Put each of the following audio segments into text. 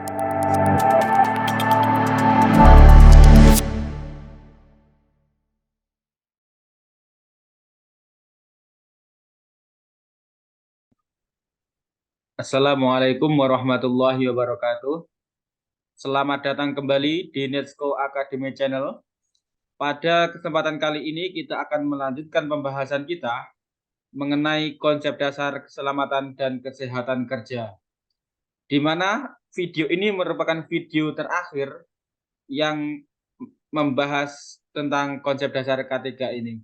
Assalamualaikum warahmatullahi wabarakatuh. Selamat datang kembali di Netsko Academy Channel. Pada kesempatan kali ini kita akan melanjutkan pembahasan kita mengenai konsep dasar keselamatan dan kesehatan kerja. Di mana video ini merupakan video terakhir yang membahas tentang konsep dasar K3 ini.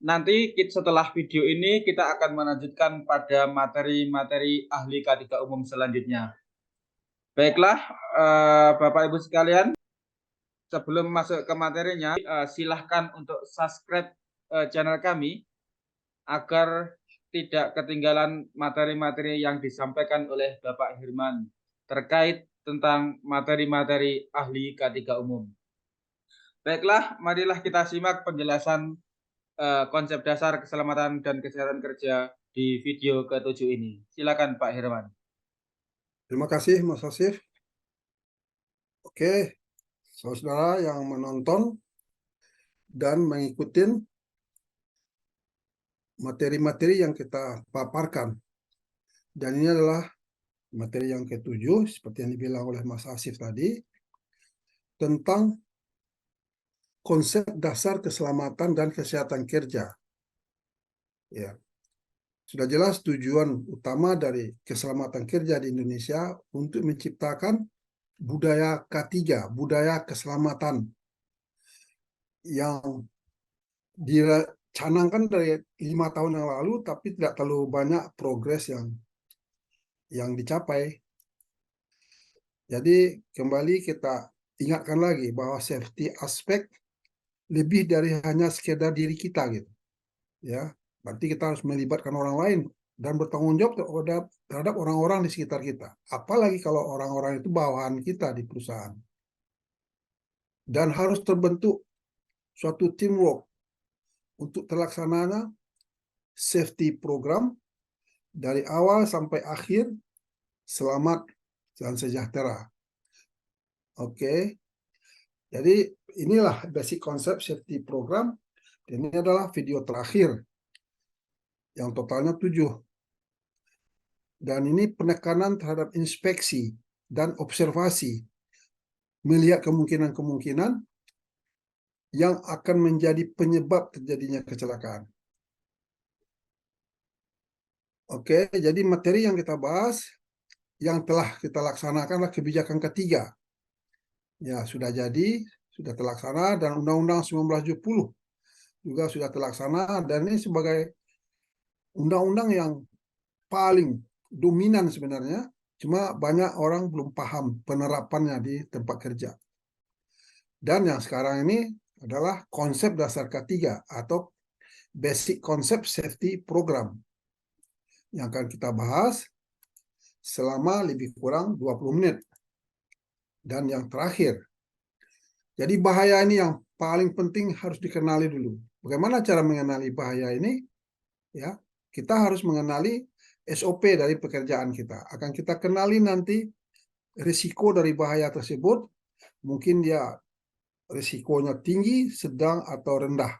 Nanti setelah video ini kita akan melanjutkan pada materi-materi ahli K3 umum selanjutnya. Baiklah, Bapak Ibu sekalian, sebelum masuk ke materinya, silahkan untuk subscribe channel kami agar tidak ketinggalan materi-materi yang disampaikan oleh Bapak Hirman terkait tentang materi-materi ahli K3 umum. Baiklah, marilah kita simak penjelasan konsep dasar keselamatan dan kesehatan kerja di video ke-7 ini. Silakan Pak Hirman. Terima kasih Mas Asif. Oke, saudara yang menonton dan mengikuti materi-materi yang kita paparkan. Dan ini adalah materi yang ke-7, seperti yang dibilang oleh Mas Asif tadi, tentang konsep dasar keselamatan dan kesehatan kerja. Ya, sudah jelas tujuan utama dari keselamatan kerja di Indonesia untuk menciptakan budaya K3, budaya keselamatan yang dicanangkan dari 5 tahun yang lalu, tapi tidak terlalu banyak progres yang dicapai. Jadi kembali kita ingatkan lagi bahwa safety aspek lebih dari hanya sekedar diri kita gitu. Ya, berarti kita harus melibatkan orang lain dan bertanggung jawab terhadap orang-orang di sekitar kita. Apalagi kalau orang-orang itu bawahan kita di perusahaan. Dan harus terbentuk suatu teamwork untuk terlaksananya safety program dari awal sampai akhir selamat dan sejahtera. Oke. Jadi inilah basic konsep safety program. Ini adalah video terakhir yang totalnya 7. Dan ini penekanan terhadap inspeksi dan observasi, melihat kemungkinan-kemungkinan yang akan menjadi penyebab terjadinya kecelakaan. Oke, jadi materi yang kita bahas, yang telah kita laksanakan adalah kebijakan ketiga. Ya, sudah jadi, sudah terlaksana, dan Undang-Undang 1970 juga sudah terlaksana, dan ini sebagai undang-undang yang paling dominan sebenarnya, cuma banyak orang belum paham penerapannya di tempat kerja. Dan yang sekarang ini adalah konsep dasar K3 atau basic concept safety program yang akan kita bahas selama lebih kurang 20 menit. Dan yang terakhir, jadi bahaya ini yang paling penting harus dikenali dulu. Bagaimana cara mengenali bahaya ini? Ya, kita harus mengenali SOP dari pekerjaan kita. Akan kita kenali nanti risiko dari bahaya tersebut. Mungkin dia risikonya tinggi, sedang, atau rendah.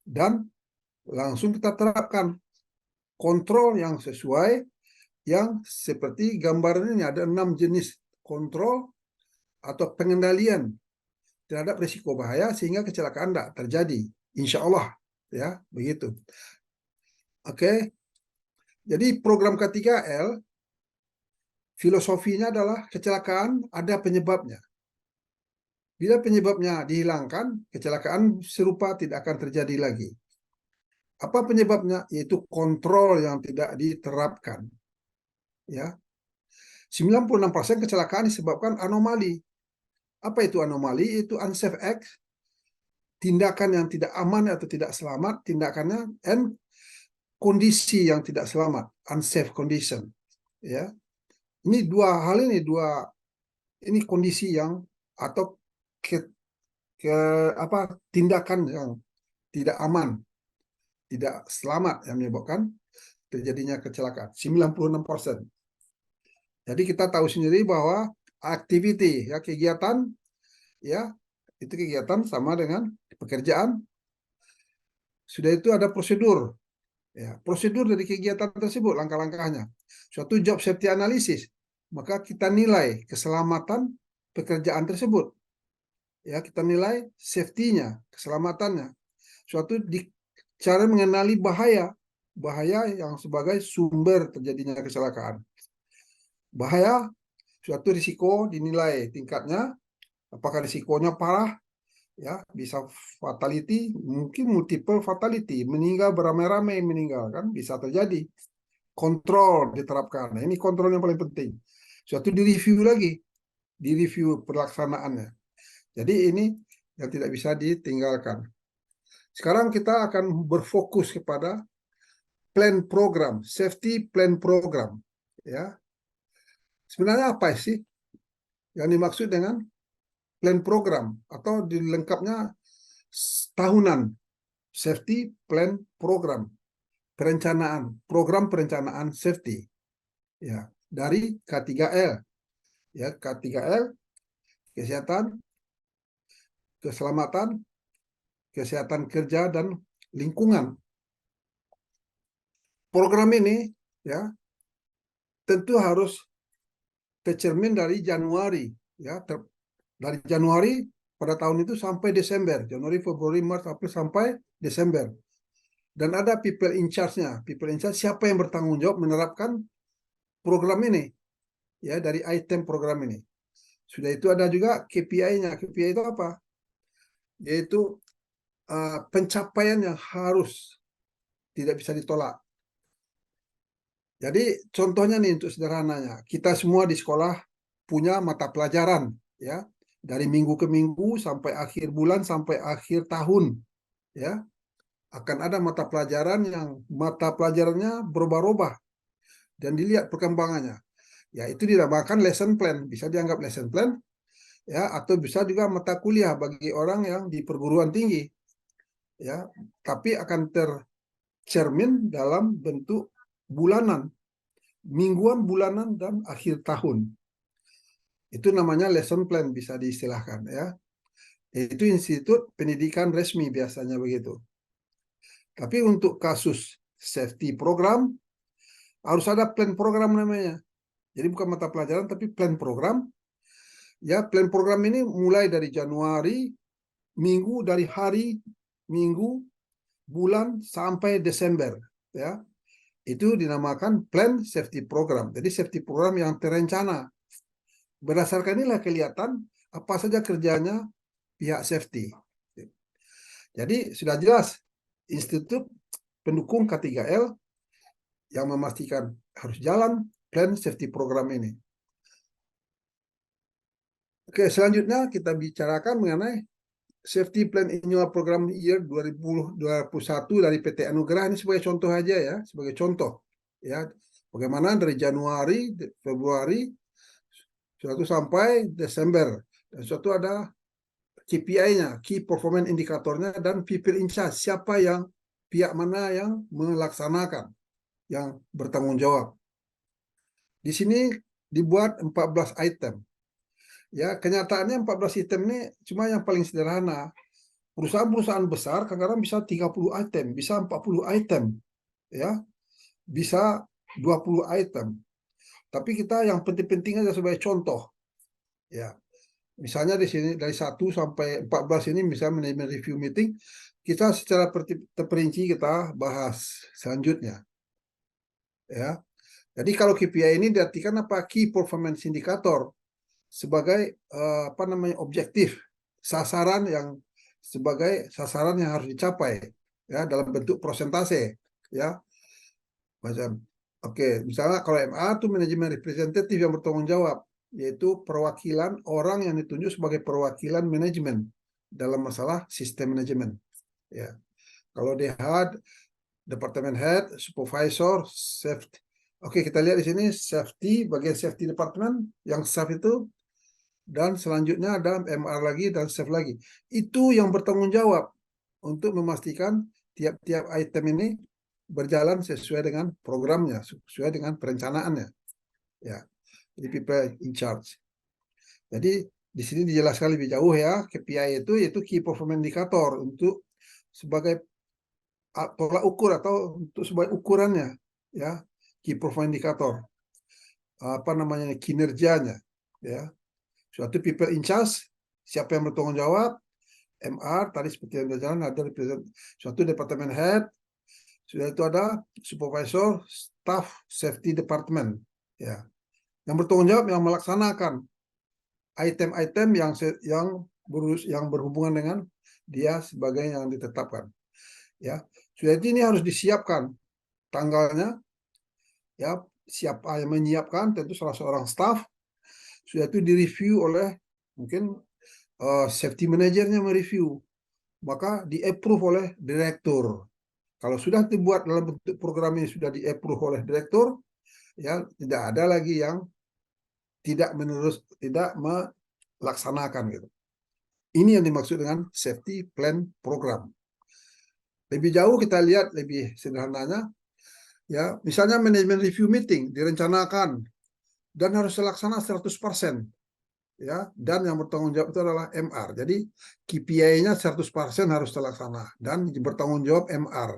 Dan langsung kita terapkan kontrol yang sesuai, yang seperti gambar ini ada 6 jenis kontrol atau pengendalian terhadap risiko bahaya sehingga kecelakaan tidak terjadi. Insya Allah, ya begitu. Oke, jadi program K3L filosofinya adalah kecelakaan ada penyebabnya. Bila penyebabnya dihilangkan, kecelakaan serupa tidak akan terjadi lagi. Apa penyebabnya? Yaitu kontrol yang tidak diterapkan. Ya, 96% kecelakaan disebabkan anomali. Apa itu anomali? Itu unsafe act, tindakan yang tidak aman atau tidak selamat, tindakannya, and kondisi yang tidak selamat, unsafe condition. Ya, ini ini kondisi yang atau tindakan yang tidak aman, tidak selamat yang menyebabkan terjadinya kecelakaan. 96%. Jadi kita tahu sendiri bahwa activity, ya kegiatan, ya itu kegiatan sama dengan pekerjaan. Sudah itu ada prosedur, ya prosedur dari kegiatan tersebut, langkah-langkahnya. Suatu job safety analysis, maka kita nilai keselamatan pekerjaan tersebut, ya kita nilai safety-nya, keselamatannya. Suatu cara mengenali bahaya yang sebagai sumber terjadinya kecelakaan. Bahaya, suatu risiko dinilai tingkatnya, apakah risikonya parah, ya bisa fatality, mungkin multiple fatality, meninggal beramai-ramai, meninggal kan bisa terjadi. Kontrol diterapkan. Nah, ini kontrol yang paling penting. Suatu direview lagi, direview pelaksanaannya. Jadi ini yang tidak bisa ditinggalkan. Sekarang kita akan berfokus kepada plan program, safety plan program, ya. Sebenarnya apa sih yang dimaksud dengan plan program atau dilengkapnya tahunan safety plan program, perencanaan, program perencanaan safety, ya, dari K3L, ya, K3L, kesehatan, keselamatan, kesehatan kerja, dan lingkungan. Program ini, ya, tentu harus tercermin dari Januari, ya, dari Januari pada tahun itu sampai Desember, Januari, Februari, Maret, April sampai Desember. Dan ada people in charge-nya. People in charge siapa yang bertanggung jawab menerapkan program ini, ya, dari item program ini. Sudah itu ada juga KPI-nya. KPI itu apa? Yaitu pencapaian yang harus tidak bisa ditolak. Jadi contohnya nih untuk sederhananya, kita semua di sekolah punya mata pelajaran, ya, dari minggu ke minggu sampai akhir bulan sampai akhir tahun, ya, akan ada mata pelajaran yang mata pelajarannya berubah-ubah dan dilihat perkembangannya. Ya, itu dinamakan lesson plan, bisa dianggap lesson plan, ya, atau bisa juga mata kuliah bagi orang yang di perguruan tinggi, ya, tapi akan tercermin dalam bentuk bulanan, mingguan, bulanan, dan akhir tahun. Itu namanya lesson plan, bisa diistilahkan, ya. Itu institut pendidikan resmi biasanya begitu. Tapi untuk kasus safety program harus ada plan program namanya. Jadi bukan mata pelajaran tapi plan program. Ya, plan program ini mulai dari Januari, minggu, dari hari, minggu, bulan sampai Desember, ya. Itu dinamakan plan safety program. Jadi safety program yang terencana. Berdasarkan inilah kelihatan apa saja kerjanya pihak safety. Jadi sudah jelas institut pendukung K3L yang memastikan harus jalan plan safety program ini. Oke, selanjutnya kita bicarakan mengenai Safety Plan Annual Program Year 2021 dari PT Anugerah. Ini sebagai contoh aja, ya, sebagai contoh, ya, bagaimana dari Januari, Februari, suatu sampai Desember, dan suatu ada KPI-nya, Key Performance Indicator-nya, dan people in charge, siapa yang, pihak mana yang melaksanakan, yang bertanggung jawab. Di sini dibuat 14 item. Ya, kenyataannya 14 item ini cuma yang paling sederhana. Perusahaan-perusahaan besar kadang-kadang bisa 30 item, bisa 40 item, ya, bisa 20 item. Tapi kita yang penting-penting aja sebagai contoh. Ya. Misalnya di sini dari 1 sampai 14 ini misalnya manajemen review meeting, kita secara terperinci kita bahas selanjutnya. Ya. Jadi kalau KPI ini diartikan apa? Key Performance Indicator, sebagai apa namanya, objektif, sasaran yang, sebagai sasaran yang harus dicapai, ya, dalam bentuk prosentase, ya, macam misalnya kalau MA itu manajemen representatif yang bertanggung jawab, yaitu perwakilan orang yang ditunjuk sebagai perwakilan manajemen dalam masalah sistem manajemen, ya. Kalau DH, departemen head, supervisor, safety. Kita lihat di sini safety, bagian safety department yang staff itu, dan selanjutnya ada MR lagi dan chef lagi. Itu yang bertanggung jawab untuk memastikan tiap-tiap item ini berjalan sesuai dengan programnya, sesuai dengan perencanaannya. Ya, jadi people in charge. Jadi di sini dijelaskan lebih jauh ya, KPI itu yaitu Key Performance Indicator untuk sebagai tolak ukur atau untuk sebagai ukurannya ya, Key Performance Indicator apa namanya kinerjanya ya. Suatu people in charge, siapa yang bertanggung jawab, MR tadi seperti yang berjalan ada suatu departemen head, sudah itu ada supervisor, staff safety department ya. Yang bertanggung jawab yang melaksanakan item-item yang berhubungan dengan dia sebagai yang ditetapkan ya. Sudah ini harus disiapkan tanggalnya ya, siapa yang menyiapkan tentu salah seorang staff, sudah itu direview oleh mungkin safety manajernya mereview, maka di-approve oleh direktur. Kalau sudah dibuat dalam bentuk program ini sudah di-approve oleh direktur, ya tidak ada lagi yang tidak melaksanakan gitu. Ini yang dimaksud dengan safety plan program. Lebih jauh kita lihat lebih sederhananya, ya misalnya manajemen review meeting direncanakan dan harus terlaksana 100%. Ya, dan yang bertanggung jawab itu adalah MR. Jadi KPI-nya 100% harus terlaksana dan bertanggung jawab MR.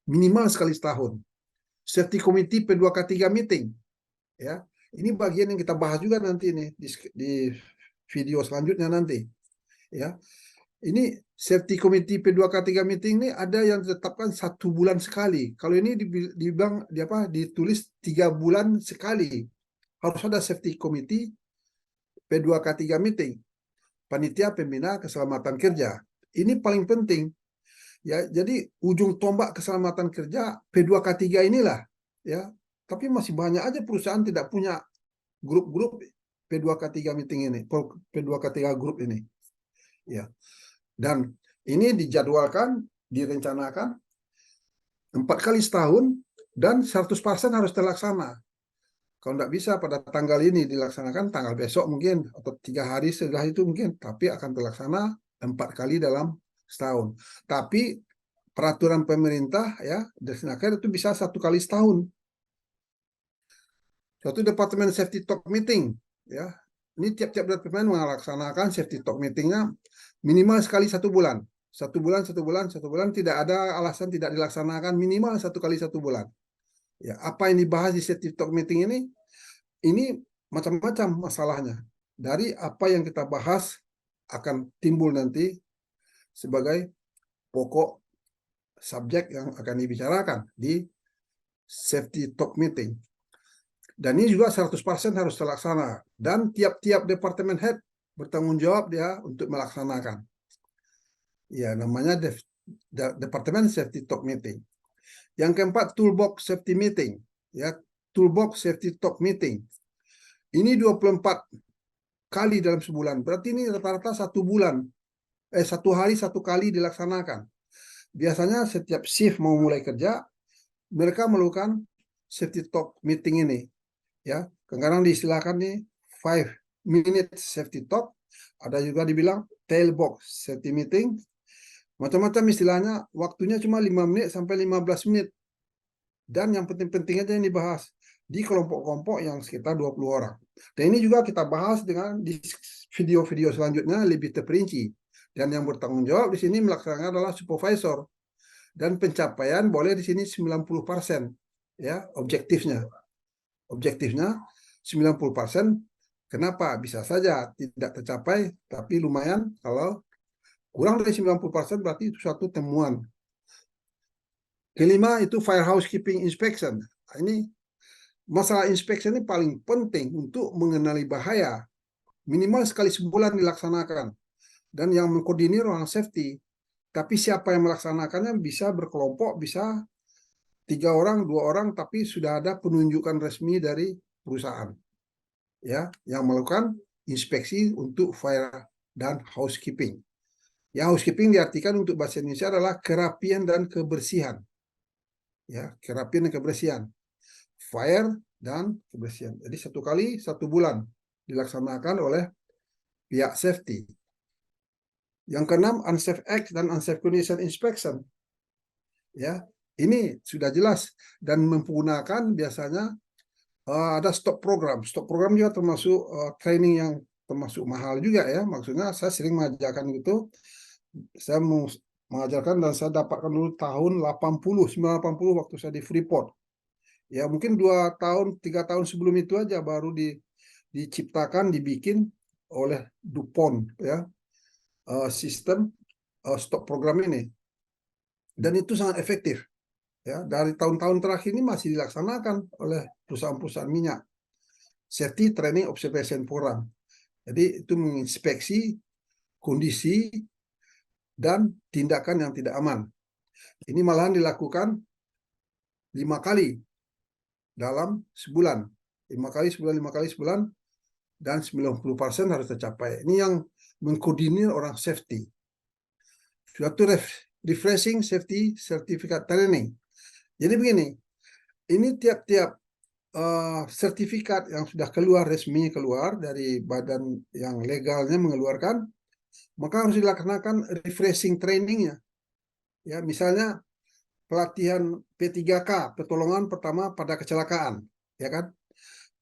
Minimal sekali setahun. Safety Committee P2K3 meeting. Ya, ini bagian yang kita bahas juga nanti nih di video selanjutnya nanti. Ya, ini Safety Committee P2K3 meeting ini ada yang ditetapkan 1 bulan sekali. Kalau ini ditulis 3 bulan sekali. Harus ada Safety Committee P2K3 meeting, panitia pembina keselamatan kerja. Ini paling penting. Ya, jadi ujung tombak keselamatan kerja P2K3 inilah, ya. Tapi masih banyak aja perusahaan tidak punya grup-grup P2K3 meeting ini, P2K3 grup ini. Ya. Dan ini dijadwalkan, direncanakan 4 kali setahun dan 100% harus terlaksana. Kalau tidak bisa pada tanggal ini dilaksanakan, tanggal besok mungkin, atau 3 hari setelah itu mungkin, tapi akan terlaksana 4 kali dalam setahun. Tapi peraturan pemerintah ya, Desnaker itu bisa 1 kali setahun. Suatu departemen safety talk meeting, ya, ini tiap-tiap departemen melaksanakan safety talk meetingnya minimal sekali 1 bulan. 1 bulan, 1 bulan, 1 bulan, tidak ada alasan tidak dilaksanakan, minimal 1 kali 1 bulan. Ya, apa yang dibahas di safety talk meeting ini macam-macam masalahnya. Dari apa yang kita bahas akan timbul nanti sebagai pokok subjek yang akan dibicarakan di safety talk meeting. Dan ini juga 100% harus terlaksana. Dan tiap-tiap departemen head bertanggung jawab dia untuk melaksanakan. Ya, namanya departemen safety talk meeting. Yang keempat, toolbox safety meeting. Ya, toolbox safety talk meeting. Ini 24 kali dalam sebulan. Berarti ini rata-rata 1 bulan. 1 hari 1 kali dilaksanakan. Biasanya setiap shift mau mulai kerja, mereka melakukan safety talk meeting ini. Ya, kadang-kadang diistilahkan nih 5 minutes safety talk. Ada juga dibilang tailbox safety meeting. Macam-macam istilahnya, waktunya cuma 5 menit sampai 15 menit. Dan yang penting-penting aja yang dibahas di kelompok-kelompok yang sekitar 20 orang. Dan ini juga kita bahas dengan di video-video selanjutnya lebih terperinci. Dan yang bertanggung jawab di sini melaksanakan adalah supervisor. Dan pencapaian boleh di sini 90%. Ya, objektifnya. Objektifnya 90%. Kenapa? Bisa saja tidak tercapai, tapi lumayan kalau kurang dari 90% berarti itu suatu temuan. Kelima itu fire housekeeping inspection. Ini masalah inspection ini paling penting untuk mengenali bahaya. Minimal sekali sebulan dilaksanakan. Dan yang mengkoordinir orang safety. Tapi siapa yang melaksanakannya bisa berkelompok, bisa 3 orang, 2 orang, tapi sudah ada penunjukan resmi dari perusahaan. Ya, yang melakukan inspeksi untuk fire dan housekeeping. Ya, housekeeping diartikan untuk bahasa Indonesia adalah kerapian dan kebersihan. Ya, kerapian dan kebersihan. Fire dan kebersihan. Jadi 1 kali 1 bulan dilaksanakan oleh pihak safety. Yang keenam, unsafe acts dan unsafe condition inspection. Ya, ini sudah jelas dan menggunakan biasanya ada stop program. Stop program juga termasuk training yang termasuk mahal juga ya. Maksudnya saya sering mengajarkan gitu. Saya mengajarkan dan saya dapatkan dulu tahun 1980 waktu saya di Freeport. Ya mungkin 2 tahun, 3 tahun sebelum itu aja baru diciptakan, dibikin oleh DuPont ya, sistem stok program ini. Dan itu sangat efektif. Ya, dari tahun-tahun terakhir ini masih dilaksanakan oleh perusahaan-perusahaan minyak. Safety Training Observation Program. Jadi itu menginspeksi kondisi dan tindakan yang tidak aman. Ini malahan dilakukan 5 kali dalam sebulan. 5 kali sebulan, 5 kali sebulan, dan 90% harus tercapai. Ini yang mengkoordinir orang safety. Suatu refreshing safety certificate training. Jadi begini, ini tiap-tiap sertifikat yang sudah keluar, resmi keluar dari badan yang legalnya mengeluarkan, maka harus dilaksanakan refreshing trainingnya. Ya, misalnya pelatihan P3K, pertolongan pertama pada kecelakaan, ya kan?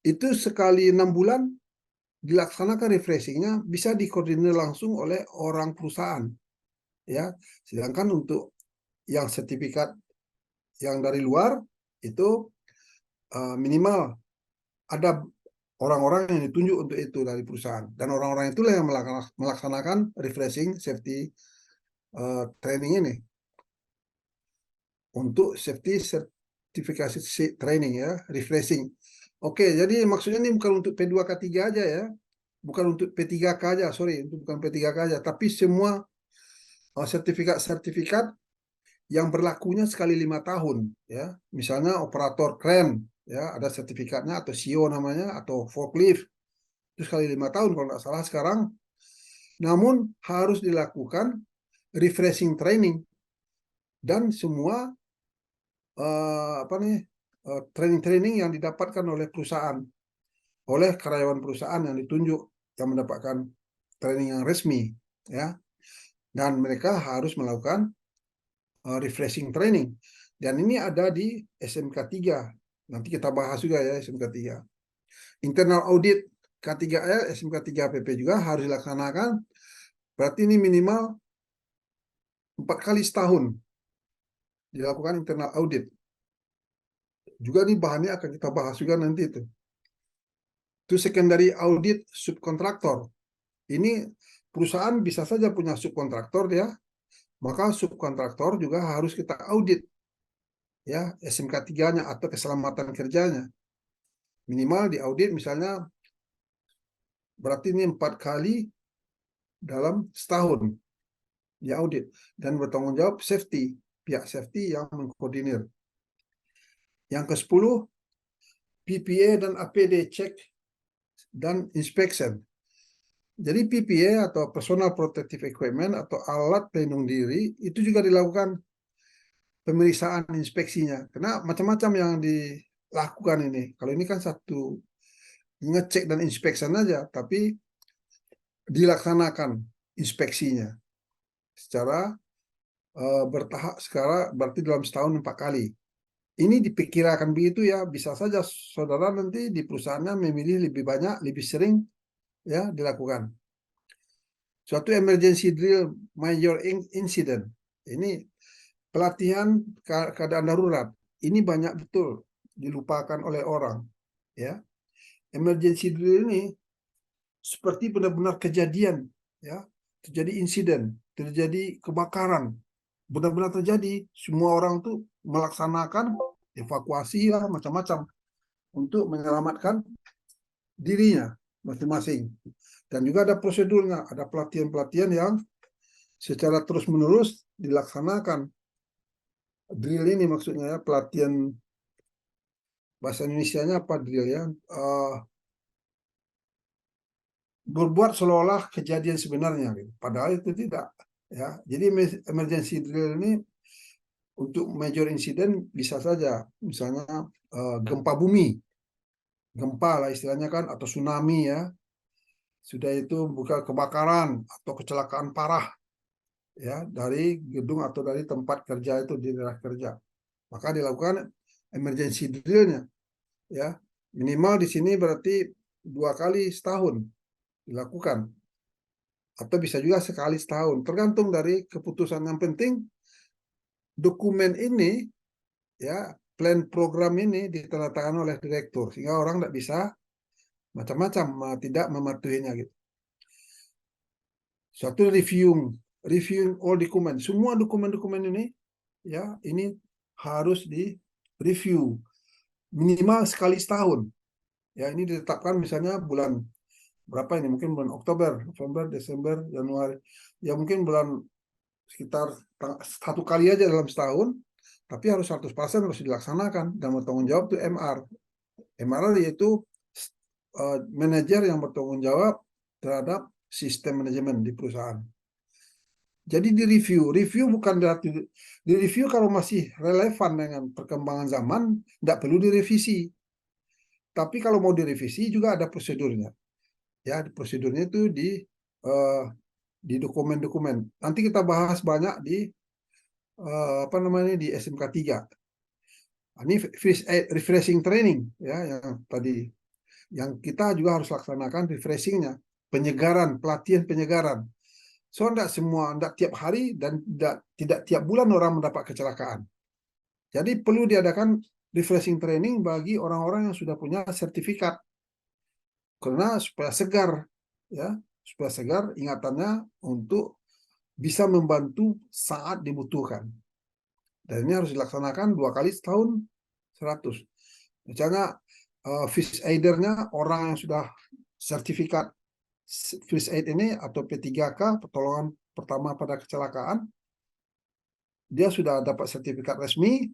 Itu sekali 6 bulan dilaksanakan refreshingnya, bisa dikoordinir langsung oleh orang perusahaan, ya. Sedangkan untuk yang sertifikat yang dari luar itu minimal ada orang-orang yang ditunjuk untuk itu dari perusahaan, dan orang-orang itulah yang melaksanakan refreshing safety training ini untuk safety certification training ya, refreshing. Oke, jadi maksudnya ini bukan untuk P2K3 aja ya, bukan untuk P3K aja, sorry, itu bukan P3K aja, tapi semua sertifikat-sertifikat yang berlakunya sekali 5 tahun ya. Misalnya operator kren ya, ada sertifikatnya, atau CEO namanya, atau forklift itu sekali 5 tahun kalau nggak salah sekarang. Namun harus dilakukan refreshing training, dan semua training-training yang didapatkan oleh perusahaan, oleh karyawan perusahaan yang ditunjuk, yang mendapatkan training yang resmi ya, dan mereka harus melakukan refreshing training. Dan ini ada di SMK 3. Nanti kita bahas juga ya SMK 3. Internal audit K3L, SMK 3 PP juga harus dilaksanakan. Berarti ini minimal 4 kali setahun dilakukan internal audit. Juga nih bahannya akan kita bahas juga nanti itu. Itu secondary audit subkontraktor. Ini perusahaan bisa saja punya subkontraktor ya, maka subkontraktor juga harus kita audit ya, SMK 3-nya atau keselamatan kerjanya. Minimal di audit misalnya, berarti ini 4 kali dalam setahun di audit, dan bertanggung jawab safety, pihak safety yang mengkoordinir. Yang ke-10, PPA dan APD check dan inspection. Jadi PPA atau personal protective equipment atau alat pelindung diri itu juga dilakukan pemeriksaan inspeksinya. Karena macam-macam yang dilakukan ini. Kalau ini kan satu ngecek dan inspection aja, tapi dilaksanakan inspeksinya secara bertahap. Sekarang berarti dalam setahun 4 kali. Ini dipikirkan begitu ya, bisa saja saudara nanti di perusahaannya memilih lebih banyak, lebih sering ya dilakukan. Suatu emergency drill major incident. Ini pelatihan keadaan darurat. Ini banyak betul dilupakan oleh orang ya. Emergency drill ini seperti benar-benar kejadian ya, terjadi insiden, terjadi kebakaran, benar-benar terjadi, semua orang tuh melaksanakan evakuasi lah macam-macam untuk menyelamatkan dirinya masing-masing. Dan juga ada prosedurnya, ada pelatihan-pelatihan yang secara terus-menerus dilaksanakan. Drill ini maksudnya ya, pelatihan, bahasa Indonesianya apa drill ya, berbuat seolah-olah kejadian sebenarnya gitu. Padahal itu tidak ya. Jadi emergency drill ini untuk major incident bisa saja, misalnya gempa bumi, gempa lah istilahnya kan, atau tsunami ya, sudah itu bukan kebakaran atau kecelakaan parah ya dari gedung atau dari tempat kerja itu, di daerah kerja, maka dilakukan emergency drillnya ya, minimal di sini berarti 2 kali setahun dilakukan. Atau bisa juga sekali setahun, tergantung dari keputusan. Yang penting dokumen ini, ya, plan program ini ditandatangani oleh direktur, sehingga orang tidak bisa macam-macam, tidak mematuhinya gitu. Suatu reviewing all dokumen, semua dokumen-dokumen ini, ya, ini harus di review minimal sekali setahun. Ya, ini ditetapkan misalnya bulan berapa ini, mungkin bulan Oktober, November, Desember, Januari, ya mungkin bulan sekitar satu kali aja dalam setahun, tapi harus 100% harus dilaksanakan, dan bertanggung jawab itu MR. MR yaitu manajer yang bertanggung jawab terhadap sistem manajemen di perusahaan. Jadi review bukan berarti review kalau masih relevan dengan perkembangan zaman, tidak perlu direvisi. Tapi kalau mau direvisi juga ada prosedurnya. Ya, prosedurnya itu di dokumen-dokumen. Nanti kita bahas banyak di apa namanya, di SMK 3. Ini refreshing training, ya, yang tadi yang kita juga harus laksanakan refreshingnya, penyegaran, pelatihan penyegaran. So, tidak tiap hari dan tidak tiap bulan orang mendapat kecelakaan. Jadi perlu diadakan refreshing training bagi orang-orang yang sudah punya sertifikat, karena supaya segar, ya, supaya segar ingatannya untuk bisa membantu saat dibutuhkan. Dan ini harus dilaksanakan 2 kali setahun 100. Misalnya fish aidernya orang yang sudah sertifikat first aid ini atau P3K, pertolongan pertama pada kecelakaan, dia sudah dapat sertifikat resmi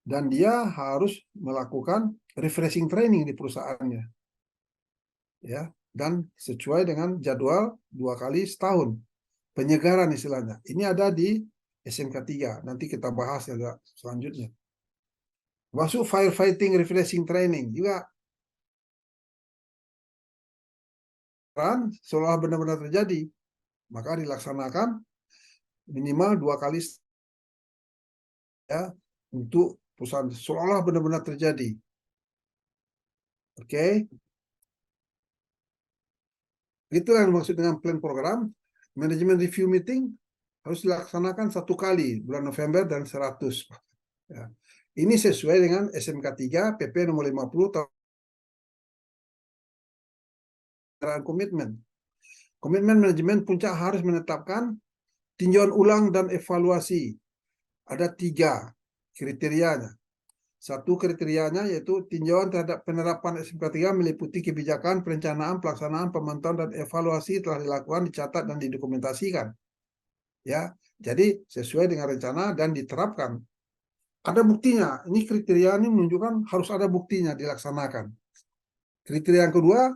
dan dia harus melakukan refreshing training di perusahaannya, ya, dan sesuai dengan jadwal 2 kali setahun, penyegaran istilahnya. Ini ada di SMK 3, nanti kita bahas agak selanjutnya. Masuk firefighting refreshing training juga, kan seolah benar-benar terjadi, maka dilaksanakan minimal 2 kali, ya, untuk perusahaan seolah benar-benar terjadi. Oke, itulah yang dimaksud dengan plan program. Manajemen review meeting harus dilaksanakan 1 kali bulan November dan 100. Ya. Ini sesuai dengan SMK 3 PP nomor 50 tahun komitmen. Komitmen manajemen puncak harus menetapkan tinjauan ulang dan evaluasi. Ada 3 kriterianya. 1 kriterianya yaitu tinjauan terhadap penerapan SMK 3 meliputi kebijakan, perencanaan, pelaksanaan, pemantauan, dan evaluasi telah dilakukan, dicatat, dan didokumentasikan. Ya, jadi sesuai dengan rencana dan diterapkan. Ada buktinya. Ini kriteria ini menunjukkan harus ada buktinya dilaksanakan. Kriteria yang kedua,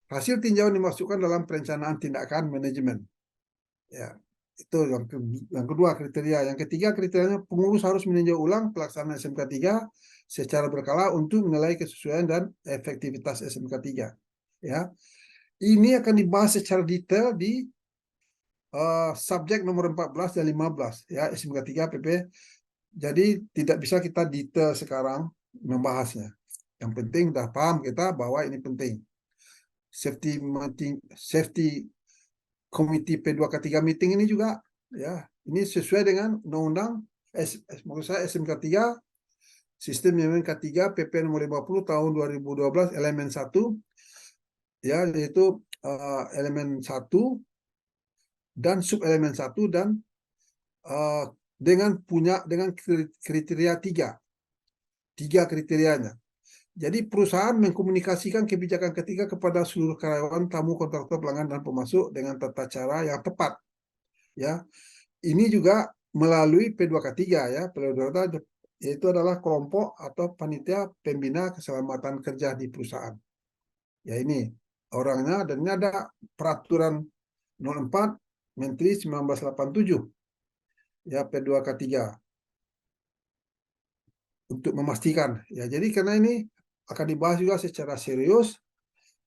hasil tinjauan dimasukkan dalam perencanaan tindakan manajemen. Ya, itu yang kedua kriteria. Yang ketiga kriterianya, pengurus harus meninjau ulang pelaksanaan SMK 3 secara berkala untuk menilai kesesuaian dan efektivitas SMK 3. Ya, ini akan dibahas secara detail di subjek nomor 14 dan 15, ya, SMK 3 PP. Jadi tidak bisa kita detail sekarang membahasnya. Yang penting udah paham kita bahwa ini penting. Safety Committee P2K3 meeting ini juga, ya, ini sesuai dengan undang-undang maksud saya SMK 3, Sistem Manajemen K3 PP nomor 50 tahun 2012 elemen 1, ya, yaitu elemen 1 dan subelemen 1 dan dengan kriteria 3 kriterianya. Jadi perusahaan mengkomunikasikan kebijakan ketiga kepada seluruh karyawan, tamu, kontraktor, pelanggan, dan pemasok dengan tata cara yang tepat. Ya, ini juga melalui P2K3, ya, P2K3 yaitu adalah kelompok atau panitia pembina keselamatan kerja di perusahaan. Ya, ini orangnya, dan ini ada peraturan 04 Menteri 1987, ya, P2K3 untuk memastikan, ya. Jadi karena ini akan dibahas juga secara serius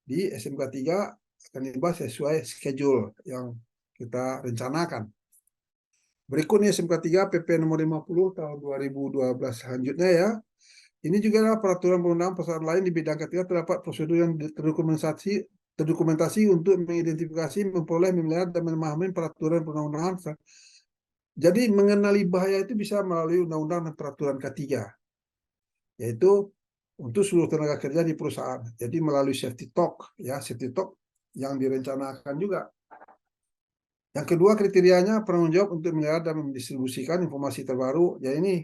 di SMK 3, akan dibahas sesuai schedule yang kita rencanakan. Berikutnya SMK 3 PP nomor 50 tahun 2012 selanjutnya, ya. Ini juga adalah peraturan perundang-undangan perusahaan lain di bidang ketiga terdapat prosedur yang terdokumentasi terdokumentasi untuk mengidentifikasi, memperoleh, melihat, dan memahami peraturan perundang-undangan. Jadi mengenali bahaya itu bisa melalui undang-undang dan peraturan K3, yaitu untuk seluruh tenaga kerja di perusahaan. Jadi melalui safety talk, ya safety talk yang direncanakan juga. Yang kedua, kriterianya penanggung jawab untuk melihat dan mendistribusikan informasi terbaru. Jadi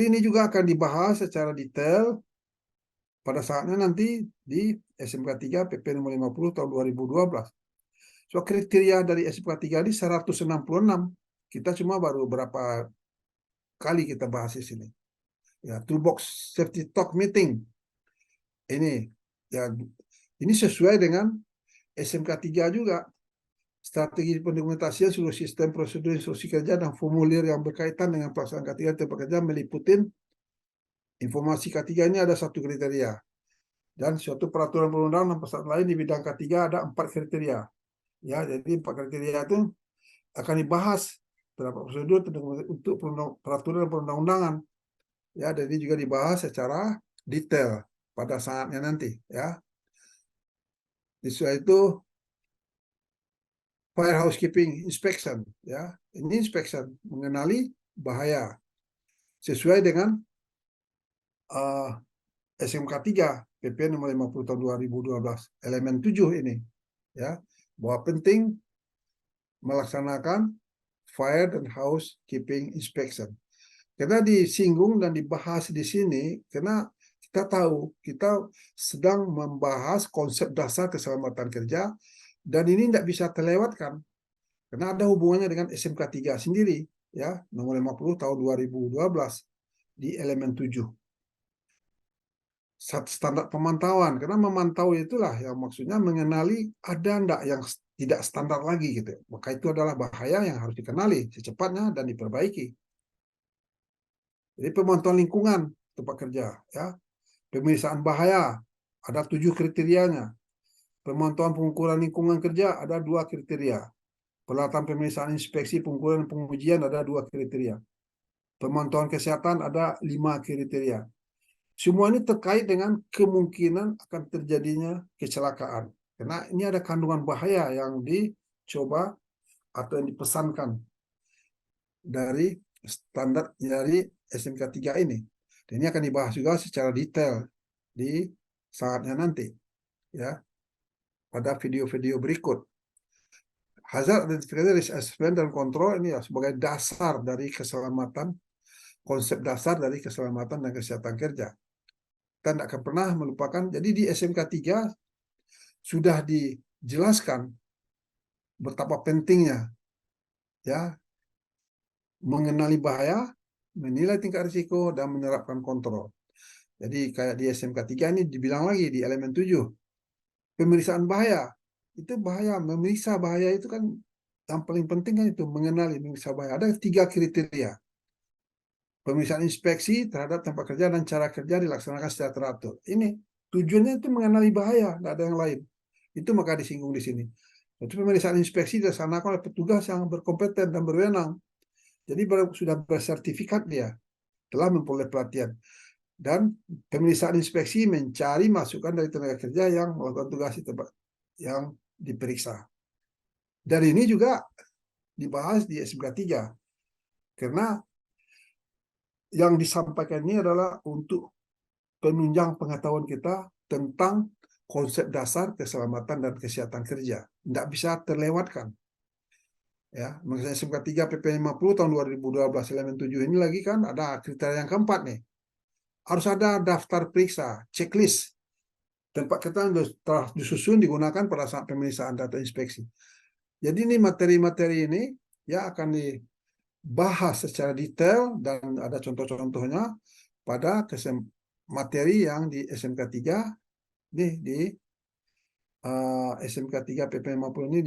ini juga akan dibahas secara detail pada saatnya nanti di SMK 3 PP nomor 50 tahun 2012. So, kriteria dari SMK 3 ini 166. Kita cuma baru berapa kali kita bahas di sini. Ya, toolbox safety talk meeting. Ini ya ini sesuai dengan SMK 3 juga. Strategi pendokumentasian seluruh sistem prosedur instruksi kerja dan formulir yang berkaitan dengan pelaksanaan K3 tempat kerja meliputi informasi K3 ini ada satu kriteria. Dan suatu peraturan perundang-undangan pasal lain di bidang K3 ada 4 kriteria. Ya, jadi 4 kriteria itu akan dibahas terdapat prosedur untuk peraturan perundang-undangan. Ya, jadi juga dibahas secara detail pada saatnya nanti. Ya, sesuai itu fire housekeeping inspection. Ya, ini inspection mengenali bahaya sesuai dengan SMK 3 PP nomor 50 tahun 2012 elemen 7 ini, ya, bahwa penting melaksanakan fire dan housekeeping inspection. Karena disinggung dan dibahas di sini karena kita tahu kita sedang membahas konsep dasar keselamatan kerja, dan ini tidak bisa terlewatkan karena ada hubungannya dengan SMK 3 sendiri, ya, nomor 50 tahun 2012 di elemen 7. Standar pemantauan, karena memantau itulah yang maksudnya mengenali ada enggak yang tidak standar lagi gitu. Maka itu adalah bahaya yang harus dikenali secepatnya dan diperbaiki. Jadi pemantauan lingkungan tempat kerja, ya, pemeriksaan bahaya ada 7 kriterianya. Pemantauan pengukuran lingkungan kerja ada 2 kriteria. Peralatan pemeriksaan inspeksi pengukuran pengujian ada 2 kriteria. Pemantauan kesehatan ada 5 kriteria. Semua ini terkait dengan kemungkinan akan terjadinya kecelakaan. Karena ini ada kandungan bahaya yang dicoba atau yang dipesankan dari standar dari SMK 3 ini. Dan ini akan dibahas juga secara detail di saatnya nanti, ya, pada video-video berikut. Hazard identification, risk assessment, dan kontrol ini ya sebagai dasar dari keselamatan, konsep dasar dari keselamatan dan kesehatan kerja. Kita tidak akan pernah melupakan. Jadi di SMK 3 sudah dijelaskan betapa pentingnya, ya, mengenali bahaya, menilai tingkat risiko, dan menerapkan kontrol. Jadi kayak di SMK 3 ini dibilang lagi di elemen 7, pemeriksaan bahaya. Itu bahaya, memeriksa bahaya itu kan yang paling penting kan itu, mengenali, memeriksa bahaya. Ada 3 kriteria. Pemeriksaan inspeksi terhadap tempat kerja dan cara kerja dilaksanakan secara teratur. Ini tujuannya itu mengenali bahaya, tidak ada yang lain. Itu maka disinggung di sini. Itu pemeriksaan inspeksi dilaksanakan oleh petugas yang berkompeten dan berwenang. Jadi sudah bersertifikat dia, telah memperoleh pelatihan. Dan pemeriksaan inspeksi mencari masukan dari tenaga kerja yang melakukan tugas di tempat yang diperiksa. Dan ini juga dibahas di SMK 3. Karena yang disampaikan ini adalah untuk penunjang pengetahuan kita tentang konsep dasar keselamatan dan kesehatan kerja. Tidak bisa terlewatkan. Ya, misalnya SMK 3 PP 50 tahun 2012 elemen 7 ini lagi kan ada kriteria yang keempat nih. Harus ada daftar periksa, checklist. Tempat kita telah disusun digunakan pada saat pemeriksaan data inspeksi. Jadi ini materi-materi ini ya akan dibahas secara detail dan ada contoh-contohnya pada materi yang di SMK 3 di SMK 3 PP 50 ini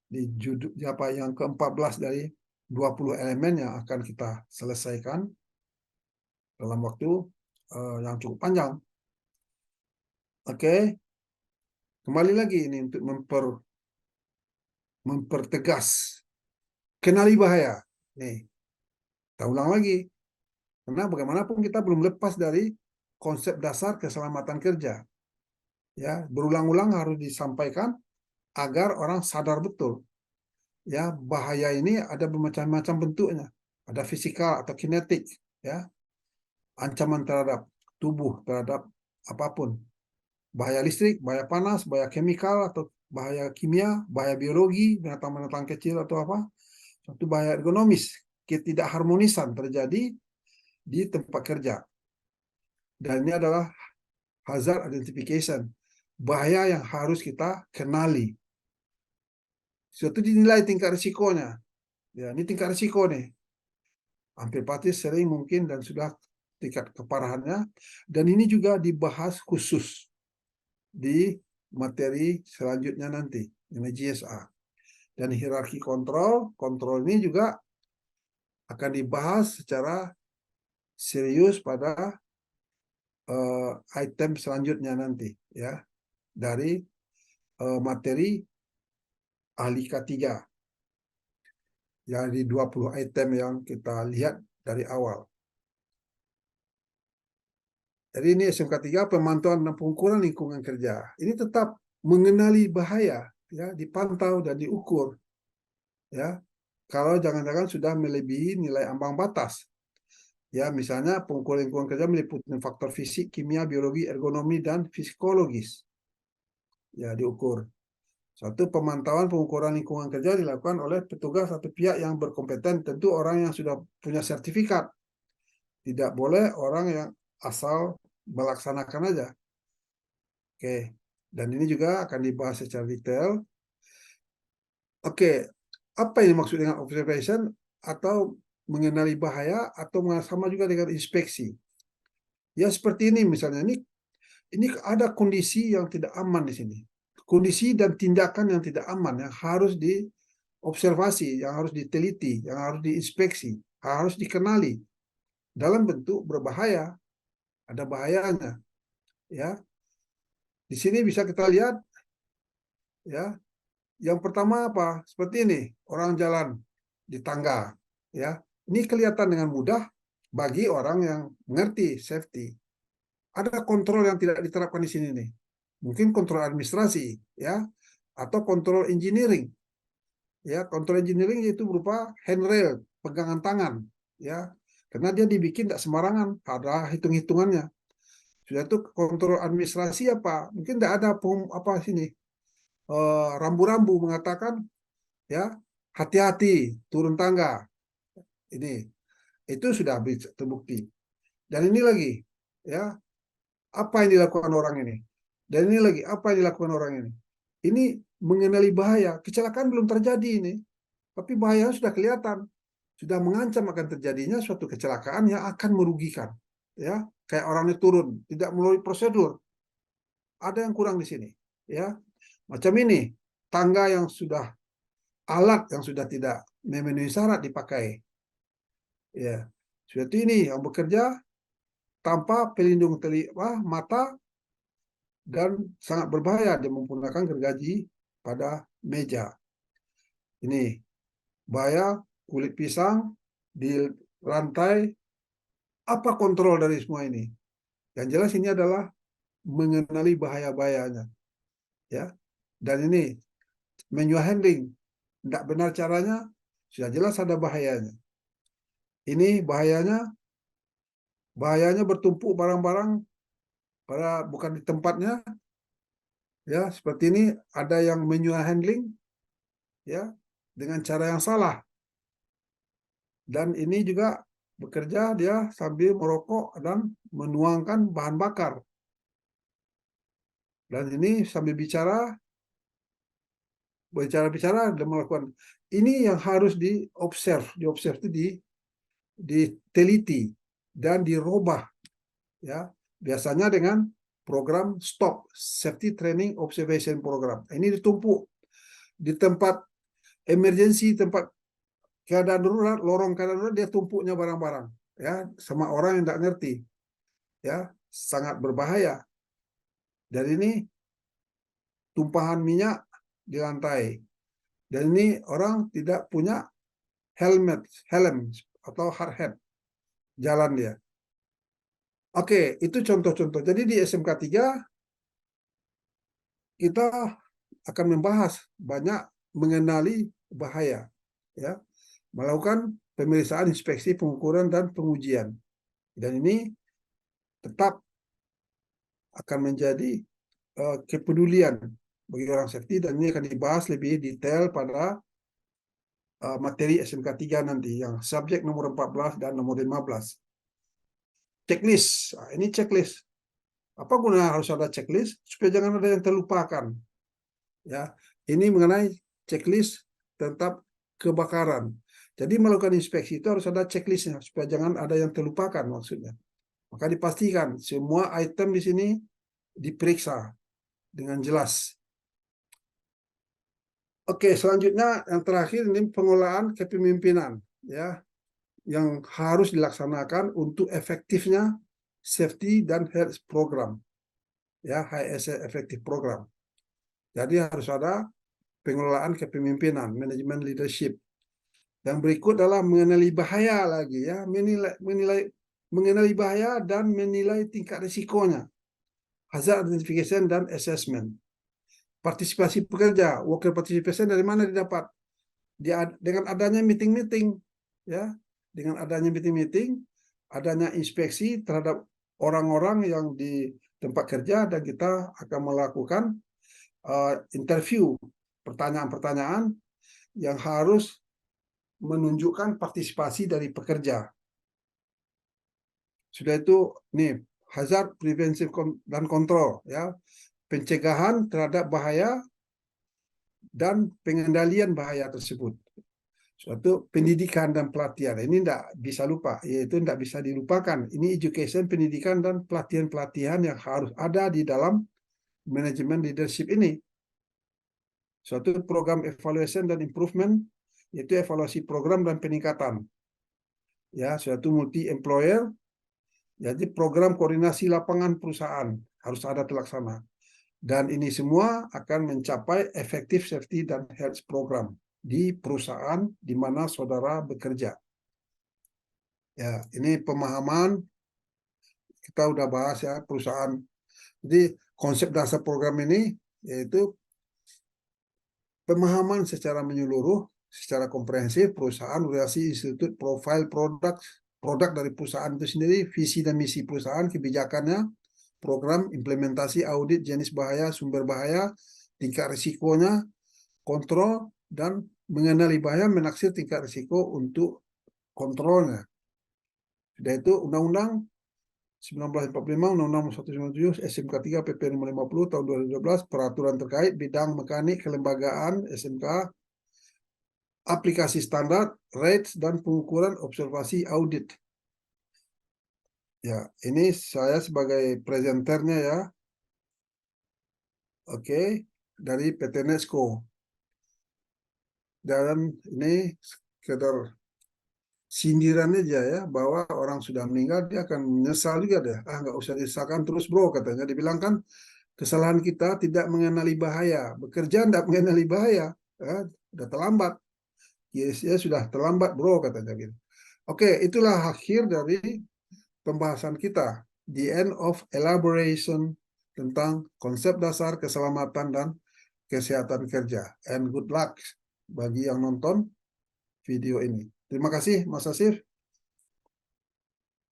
di judul apa yang ke-14 dari 20 elemen yang akan kita selesaikan dalam waktu yang cukup panjang. Oke. Kembali lagi ini untuk mempertegas kenali bahaya. Nih, kita ulang lagi. Karena bagaimanapun kita belum lepas dari konsep dasar keselamatan kerja. Ya, berulang-ulang harus disampaikan agar orang sadar betul. Ya, bahaya ini ada bermacam-macam bentuknya. Ada fisikal atau kinetik, ya, ancaman terhadap tubuh, terhadap apapun. Bahaya listrik, bahaya panas, bahaya chemical atau bahaya kimia, bahaya biologi, binatang-binatang kecil atau apa. Satu bahaya ergonomis, ketidakharmonisan terjadi di tempat kerja. Dan ini adalah hazard identification, bahaya yang harus kita kenali. Suatu dinilai tingkat risikonya. Ya, ini tingkat risiko nih. Hampir pasti sering mungkin dan sudah tingkat keparahannya. Dan ini juga dibahas khusus di materi selanjutnya nanti, ini GSA. Dan hierarki kontrol ini juga akan dibahas secara serius pada item selanjutnya nanti, ya, dari materi ahli K3. Ya, di 20 item yang kita lihat dari awal. Jadi ini SMK 3, pemantauan dan pengukuran lingkungan kerja. Ini tetap mengenali bahaya, ya, dipantau dan diukur, ya. Kalau jangan-jangan sudah melebihi nilai ambang batas, ya, misalnya pengukuran lingkungan kerja meliputi faktor fisik, kimia, biologi, ergonomi, dan psikologis, ya, diukur. Satu, pemantauan pengukuran lingkungan kerja dilakukan oleh petugas atau pihak yang berkompeten, tentu orang yang sudah punya sertifikat. Tidak boleh orang yang asal melaksanakan aja. Oke, dan ini juga akan dibahas secara detail. Oke, apa yang dimaksud dengan observation atau mengenali bahaya atau sama juga dengan inspeksi? Ya seperti ini misalnya, ini ada kondisi yang tidak aman di sini. Kondisi dan tindakan yang tidak aman yang harus diobservasi, yang harus diteliti, yang harus diinspeksi, harus dikenali dalam bentuk berbahaya, ada bahayanya, ya. Di sini bisa kita lihat, ya. Yang pertama apa? Seperti ini, orang jalan di tangga, ya. Ini kelihatan dengan mudah bagi orang yang mengerti safety. Ada kontrol yang tidak diterapkan di sini nih. Mungkin kontrol administrasi, ya, atau kontrol engineering. Ya, kontrol engineering itu berupa handrail, pegangan tangan, ya. Karena dia dibikin tidak sembarangan, ada hitung-hitungannya. Sudah itu kontrol administrasi apa? Mungkin tidak ada apa sini rambu-rambu mengatakan, ya, hati-hati turun tangga. Ini itu sudah terbukti. Dan ini lagi, ya, apa yang dilakukan orang ini? Dan ini lagi, apa yang dilakukan orang ini? Ini mengenali bahaya. Kecelakaan belum terjadi ini, tapi bahaya sudah kelihatan. Sudah mengancam akan terjadinya suatu kecelakaan yang akan merugikan. Ya, kayak orangnya turun, tidak melalui prosedur. Ada yang kurang di sini. Ya, macam ini, tangga yang sudah, alat yang sudah tidak memenuhi syarat dipakai. Ya, seperti ini yang bekerja tanpa pelindung mata, dan sangat berbahaya dia menggunakan gergaji pada meja. Ini bahaya kulit pisang di lantai. Apa kontrol dari semua ini? Yang jelas ini adalah mengenali bahaya-bahayanya, ya. Dan ini manual handling, tidak benar caranya, sudah jelas ada bahayanya. Ini bahayanya bertumpuk barang-barang pada bukan di tempatnya, ya. Seperti ini ada yang manual handling, ya, dengan cara yang salah. Dan ini juga bekerja dia sambil merokok dan menuangkan bahan bakar. Dan ini sambil bicara-bicara dan melakukan. Ini yang harus diobserv itu diteliti dan dirubah, ya. Biasanya dengan program STOP, Safety Training Observation Program. Ini ditumpuk di tempat emergency, tempat keadaan darurat, lorong keadaan darurat, dia tumpuknya barang-barang, ya, sama orang yang tidak ngerti, ya, sangat berbahaya. Dan ini tumpahan minyak di lantai. Dan ini orang tidak punya helm atau hard hat, jalan dia. Oke, itu contoh-contoh. Jadi di SMK 3 kita akan membahas banyak mengenali bahaya, ya, melakukan pemeriksaan, inspeksi, pengukuran, dan pengujian. Dan ini tetap akan menjadi kepedulian bagi orang safety, dan ini akan dibahas lebih detail pada materi SMK 3 nanti, yang subjek nomor 14 dan nomor 15. Checklist. Nah, ini checklist. Apa guna harus ada checklist? Supaya jangan ada yang terlupakan. Ya, ini mengenai checklist tentang kebakaran. Jadi melakukan inspeksi itu harus ada checklistnya supaya jangan ada yang terlupakan maksudnya. Maka dipastikan semua item di sini diperiksa dengan jelas. Oke, selanjutnya yang terakhir ini pengolahan kepemimpinan, ya, yang harus dilaksanakan untuk efektifnya safety dan health program, ya, HSE effective program. Jadi harus ada pengelolaan kepemimpinan, manajemen leadership. Yang berikut adalah mengenali bahaya lagi, ya, mengenali bahaya dan menilai tingkat risikonya, hazard identification dan assessment. Partisipasi pekerja, worker participation dari mana didapat? Dengan adanya meeting-meeting, ya, dengan adanya meeting-meeting, adanya inspeksi terhadap orang-orang yang di tempat kerja, dan kita akan melakukan interview, pertanyaan-pertanyaan yang harus menunjukkan partisipasi dari pekerja. Sudah itu, nih, hazard prevention dan control, ya, pencegahan terhadap bahaya dan pengendalian bahaya tersebut. Suatu pendidikan dan pelatihan, ini tidak bisa lupa, yaitu tidak bisa dilupakan. Ini education, pendidikan, dan pelatihan-pelatihan yang harus ada di dalam manajemen leadership ini. Suatu program evaluation dan improvement, yaitu evaluasi program dan peningkatan. Ya, suatu multi employer, jadi program koordinasi lapangan perusahaan harus ada terlaksana. Dan ini semua akan mencapai efektif safety dan health program di perusahaan di mana saudara bekerja. Ya, ini pemahaman kita udah bahas, ya, perusahaan. Jadi konsep dasar program ini yaitu pemahaman secara menyeluruh, secara komprehensif perusahaan, relasi institut, profil produk dari perusahaan itu sendiri, visi dan misi perusahaan, kebijakannya, program, implementasi, audit, jenis bahaya, sumber bahaya, tingkat risikonya, kontrol, dan mengenali bahaya, menaksir tingkat risiko untuk kontrolnya. Sudah itu Undang-Undang 1945, Undang-Undang 197, SMK 3, PP nomor 50 tahun 2012, peraturan terkait bidang mekanik kelembagaan SMK, aplikasi standar, rates, dan pengukuran observasi audit. Ya, ini saya sebagai presenternya, ya. Oke, dari PT Nesco. Dan ini sekedar sindiran aja, ya, bahwa orang sudah meninggal dia akan menyesal juga deh. Nggak usah disesalkan terus bro, katanya. Dibilang kan kesalahan kita tidak mengenali bahaya, bekerja tidak mengenali bahaya, ya, udah terlambat. Yes, ya sudah terlambat bro, katanya gitu. Oke, itulah akhir dari pembahasan kita, the end of elaboration tentang konsep dasar keselamatan dan kesehatan kerja. And good luck bagi yang nonton video ini. Terima kasih, Mas Asif.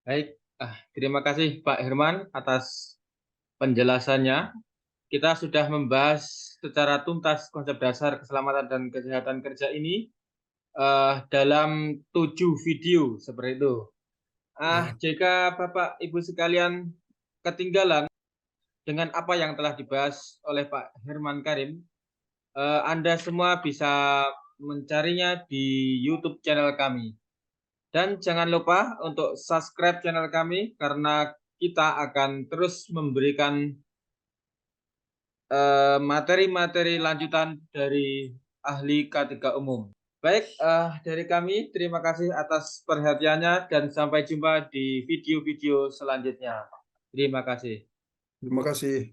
Baik, terima kasih Pak Herman atas penjelasannya. Kita sudah membahas secara tuntas konsep dasar keselamatan dan kesehatan kerja ini dalam 7 video seperti itu. Ya. Jika Bapak Ibu sekalian ketinggalan dengan apa yang telah dibahas oleh Pak Herman Karim, Anda semua bisa mencarinya di YouTube channel kami. Dan jangan lupa untuk subscribe channel kami karena kita akan terus memberikan materi-materi lanjutan dari ahli K3 umum. Baik, dari kami terima kasih atas perhatiannya dan sampai jumpa di video-video selanjutnya. Terima kasih. Terima kasih.